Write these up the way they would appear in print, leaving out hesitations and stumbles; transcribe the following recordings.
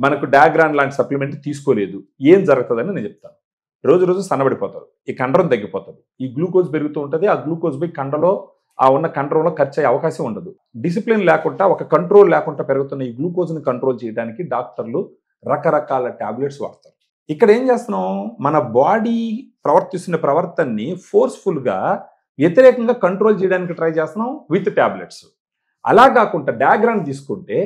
మనకు డాగ్రాన్ లాంటి సప్లిమెంట్ తీసుకోలేదు, ఏం జరుగుతుందని నేను చెప్తాను. రోజు రోజు సన్నబడిపోతారు, ఈ కండరం తగ్గిపోతుంది, ఈ గ్లూకోజ్ పెరుగుతూ ఉంటుంది, ఆ గ్లూకోజ్ పోయి కండలో ఉన్న కంట్రోల్లో ఖర్చు అయ్యే అవకాశం ఉండదు. డిసిప్లిన్ లేకుండా, ఒక కంట్రోల్ లేకుండా పెరుగుతున్న ఈ గ్లూకోజ్ని కంట్రోల్ చేయడానికి డాక్టర్లు రకరకాల టాబ్లెట్స్ వాడతారు. ఇక్కడ ఏం చేస్తున్నాం, మన బాడీ ప్రవర్తిస్తున్న ప్రవర్తనని ఫోర్స్ఫుల్గా వ్యతిరేకంగా కంట్రోల్ చేయడానికి ట్రై చేస్తున్నాం విత్ టాబ్లెట్స్. అలా కాకుండా డాగ్రాన్ తీసుకుంటే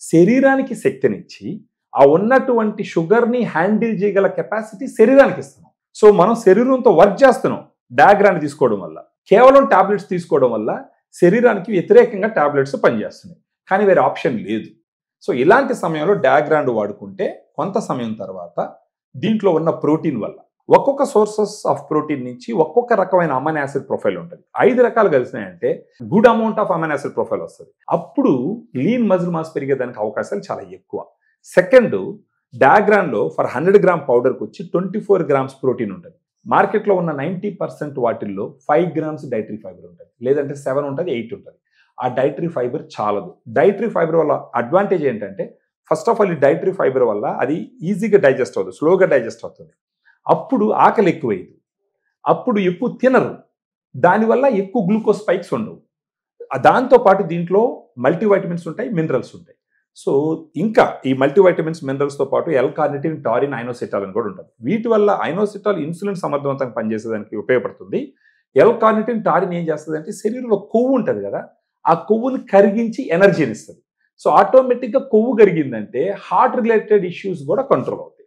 శరీరానికి శక్తినిచ్చి ఆ ఉన్నటువంటి షుగర్ని హ్యాండిల్ చేయగల కెపాసిటీ శరీరానికి ఇస్తున్నాం. సో మనం శరీరంతో వర్క్ చేస్తున్నాం డాగ్రాన్ తీసుకోవడం వల్ల. కేవలం టాబ్లెట్స్ తీసుకోవడం వల్ల శరీరానికి వ్యతిరేకంగా టాబ్లెట్స్ పనిచేస్తున్నాయి, కానీ వేరే ఆప్షన్ లేదు. సో ఇలాంటి సమయంలో డాగ్రాన్ వాడుకుంటే కొంత సమయం తర్వాత దీంట్లో ఉన్న ప్రోటీన్ వల్ల ఒక్కొక్క సోర్సెస్ ఆఫ్ ప్రోటీన్ నుంచి ఒక్కొక్క రకమైన అమైనో యాసిడ్ ప్రొఫైల్ ఉంటుంది. 5 రకాలు కలిసినాయంటే good amount of amino acid profile వస్తుంది. అప్పుడు లీన్ మజిల్ మాస్ పెరిగేదానికి అవకాశాలు చాలా ఎక్కువ. సెకండ్, డాగ్రాన్లో ఫర్ 100 గ్రామ్ పౌడర్కి వచ్చి 24 గ్రామ్స్ ప్రోటీన్ ఉంటుంది. మార్కెట్లో ఉన్న 90% వాటిల్లో 5 గ్రామ్స్ డైటరీ ఫైబర్ ఉంటుంది, లేదంటే 7 ఉంటుంది, 8 ఉంటుంది. ఆ డైటరీ ఫైబర్ చాలదు. డైటరీ ఫైబర్ వల్ల అడ్వాంటేజ్ ఏంటంటే, ఫస్ట్ ఆఫ్ ఆల్ ఈ డైటరీ ఫైబర్ వల్ల అది ఈజీగా డైజెస్ట్ అవుతుంది, స్లోగా డైజెస్ట్ అవుతుంది. అప్పుడు ఆకలి ఎక్కువైదు, అప్పుడు ఎక్కువ తినరు, దానివల్ల ఎక్కువ గ్లూకోజ్ స్పైక్స్ ఉండవు. దాంతోపాటు దీంట్లో మల్టీవైటమిన్స్ ఉంటాయి, మినరల్స్ ఉంటాయి. సో ఇంకా ఈ మల్టీవైటమిన్స్, మినరల్స్తో పాటు L-కార్నిటిన్, టారిన్, ఐనోసిటాల్ అని కూడా ఉంటుంది. వీటి వల్ల ఐనోసిటాల్ ఇన్సులిన్ సమర్థవంతంగా పనిచేసేదానికి ఉపయోగపడుతుంది. L-కార్నిటిన్, టారిన్ ఏం చేస్తుంది అంటే శరీరంలో కొవ్వు ఉంటుంది కదా, ఆ కొవ్వుని కరిగించి ఎనర్జీని ఇస్తుంది. సో ఆటోమేటిక్గా కొవ్వు కరిగిందంటే హార్ట్ రిలేటెడ్ ఇష్యూస్ కూడా కంట్రోల్ అవుతాయి.